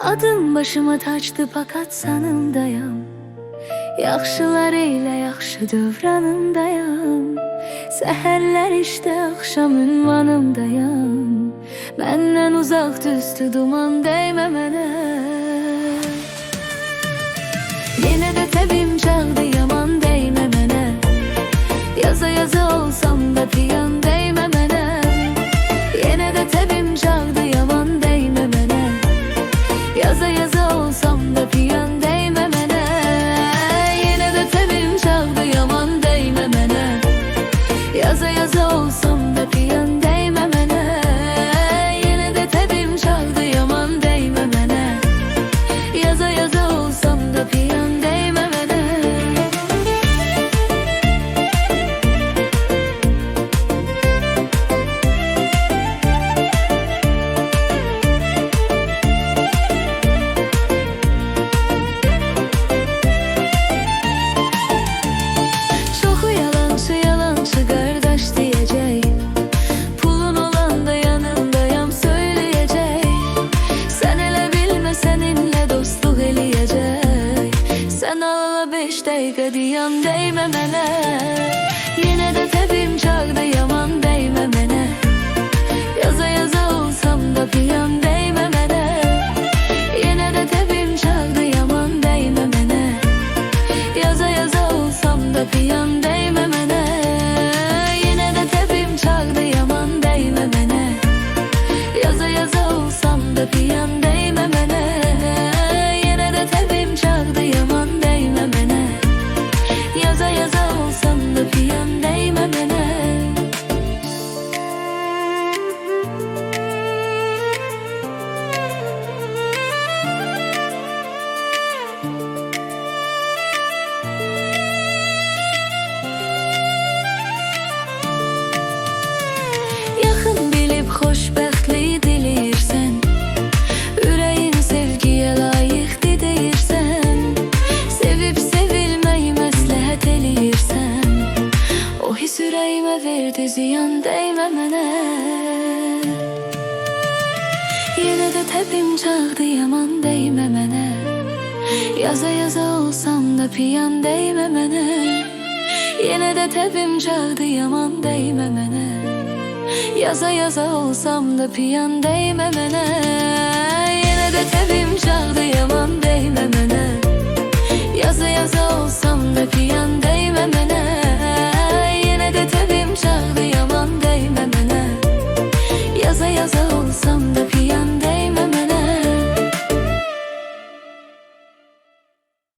Adım başıma taçdı fakat sanımdayam. Yaxşılar ilə yaxşı dövranımdayam. Səhərlər işdə axşam ünvanımdayam. Məndən uzaq düzdü duman dəymə mənə. Yenə də təbim çaldı yaman dəymə mənə. Yaza yaza olsam da piyan dəymə mənə. Yenə də təbim çaldı yaman dəymə mənə. Yaza yaza olsam da piyan dəymə mənə. Yenə də təbim çaldı yaman dəymə mənə. Yaza yaza olsam da piyan dəymə mənə. Yenə də təbim çaldı yaman dəymə mənə. Yaza yaza olsam da piyan dəymə mənə. Çoxu yalançı yalançı qardaş deyəcək. Pulun olanda yanındayam söyləyəcək. Sən elə bilmə səninlə dostluq eləyəcək. Sən ala 5 dəqiqə diyan dəymə mənə. Yenə də təbim çağdı yaman dəymə mənə. Yaza yaza olsam da piyan dəymə mənə. Yenə də təbim çağdı yaman dəymə mənə. Yaza yaza olsam da piyan dəymə mənə. Yenə də təbim çağdı yaman dəymə mənə. Yaza yaza olsam da piyan dəymə mənə. Yenə də təbim çağdı yaman dəymə mənə. Yaza yaza olsam da piyan dəymə mənə. Yaxın bilib xoşbəxtlik diləyirsən. Ürəyin sevgiyə layiqdir deyirsən. Sevib sevilməyi məsləhət eləyirsən. O his ürəyimə verdi ziyan dəymə mənə. Yenə də təbim çağdı yaman dəymə mənə. Yaza yaza olsam da piyan dəymə mənə. Yenə də təbim çağdı yaman dəymə mənə. Yaza yaza olsam da piyan dəymə mənə.